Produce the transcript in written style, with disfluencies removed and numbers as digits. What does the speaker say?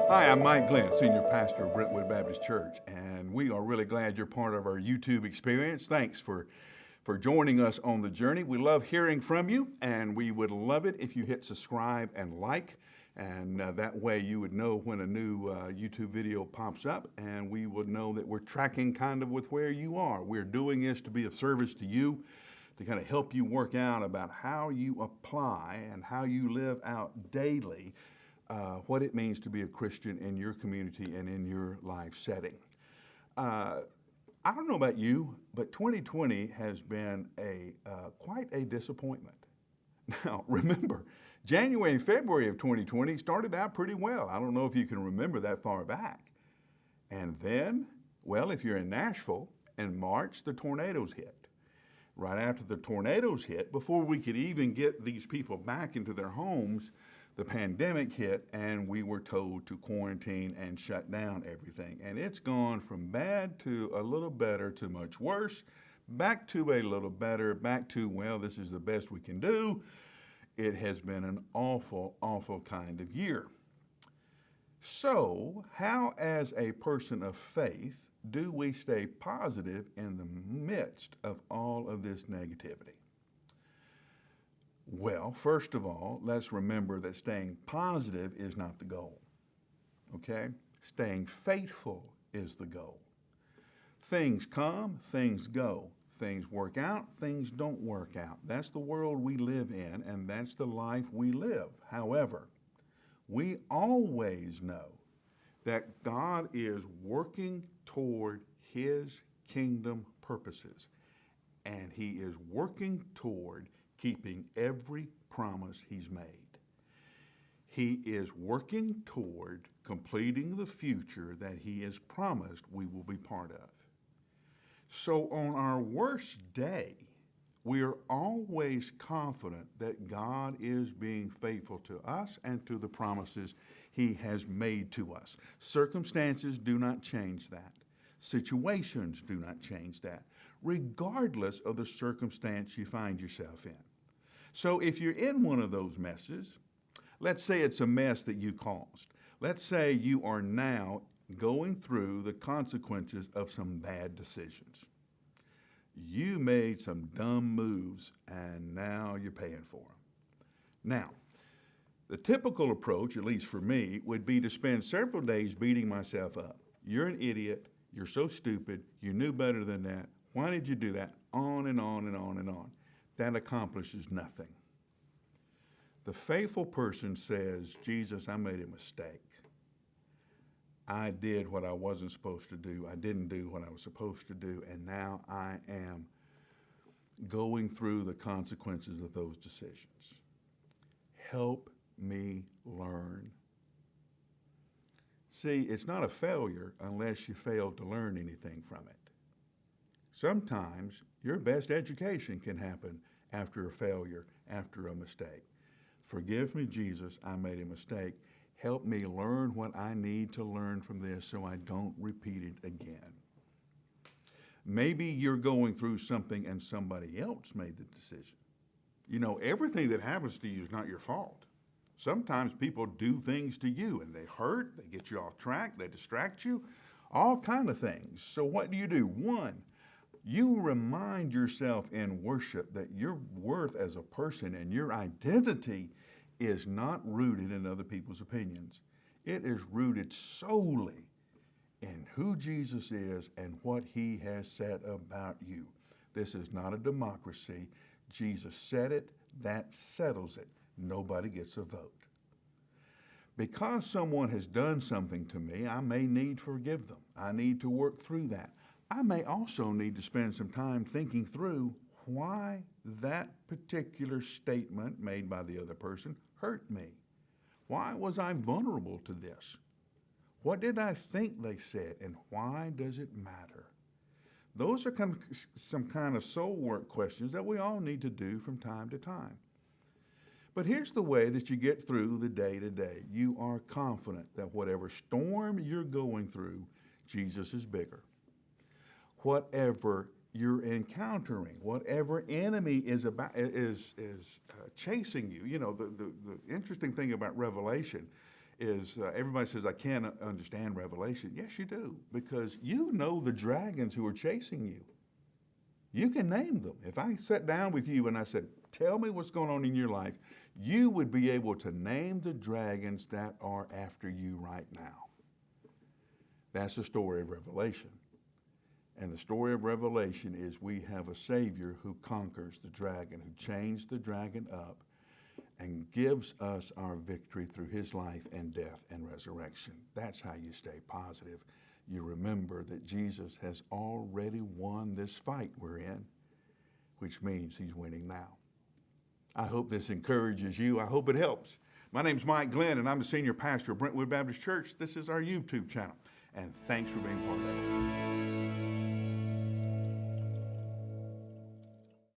Hi, I'm Mike Glenn, Senior Pastor of Brentwood Baptist Church, and we are really glad you're part of our YouTube experience. Thanks for joining us on the journey. We love hearing from you, and we would love it if you hit subscribe and like, and that way you would know when a new YouTube video pops up, and we would know that we're tracking kind of with where you are. We're doing this to be of service to you, to kind of help you work out about how you apply and how you live out daily what it means to be a Christian in your community and in your life setting. I don't know about you, but 2020 has been quite a disappointment. Now, remember, January and February of 2020 started out pretty well. I don't know if you can remember that far back. And then, well, if you're in Nashville, in March, the tornadoes hit. Right after the tornadoes hit, before we could even get these people back into their homes, the pandemic hit and we were told to quarantine and shut down everything. And it's gone from bad to a little better to much worse, back to a little better, back to, well, this is the best we can do. It has been an awful, awful kind of year. So, how as a person of faith do we stay positive in the midst of all of this negativity? Well, first of all, let's remember that staying positive is not the goal, okay? Staying faithful is the goal. Things come, things go. Things work out, things don't work out. That's the world we live in, and that's the life we live. However, we always know that God is working toward His kingdom purposes, and He is working toward keeping every promise He's made. He is working toward completing the future that He has promised we will be part of. So on our worst day, we are always confident that God is being faithful to us and to the promises He has made to us. Circumstances do not change that. Situations do not change that, regardless of the circumstance you find yourself in. So if you're in one of those messes, let's say it's a mess that you caused. Let's say you are now going through the consequences of some bad decisions. You made some dumb moves and now you're paying for them. Now, the typical approach, at least for me, would be to spend several days beating myself up. You're an idiot. You're so stupid. You knew better than that. Why did you do that? On and on and on and on. That accomplishes nothing. The faithful person says, Jesus, I made a mistake. I did what I wasn't supposed to do. I didn't do what I was supposed to do, and now I am going through the consequences of those decisions. Help me learn. See, it's not a failure unless you fail to learn anything from it. Sometimes your best education can happen after a failure, after a mistake. Forgive me, Jesus, I made a mistake. Help me learn what I need to learn from this so I don't repeat it again. Maybe you're going through something and somebody else made the decision. You know, everything that happens to you is not your fault. Sometimes people do things to you and they hurt, they get you off track, they distract you, all kind of things. So what do? One, you remind yourself in worship that your worth as a person and your identity is not rooted in other people's opinions. It is rooted solely in who Jesus is and what He has said about you. This is not a democracy. Jesus said it, that settles it. Nobody gets a vote. Because someone has done something to me, I may need to forgive them. I need to work through that. I may also need to spend some time thinking through why that particular statement made by the other person hurt me. Why was I vulnerable to this? What did I think they said, and why does it matter? Those are some kind of soul work questions that we all need to do from time to time. But here's the way that you get through the day to day. You are confident that whatever storm you're going through, Jesus is bigger. Whatever you're encountering, whatever enemy is chasing you. You know, the interesting thing about Revelation is everybody says, I can't understand Revelation. Yes, you do, because you know the dragons who are chasing you. You can name them. If I sat down with you and I said, tell me what's going on in your life, you would be able to name the dragons that are after you right now. That's the story of Revelation. And the story of Revelation is we have a Savior who conquers the dragon, who chains the dragon up and gives us our victory through his life and death and resurrection. That's how you stay positive. You remember that Jesus has already won this fight we're in, which means he's winning now. I hope this encourages you. I hope it helps. My name's Mike Glenn, and I'm the senior pastor of Brentwood Baptist Church. This is our YouTube channel, and thanks for being part of it.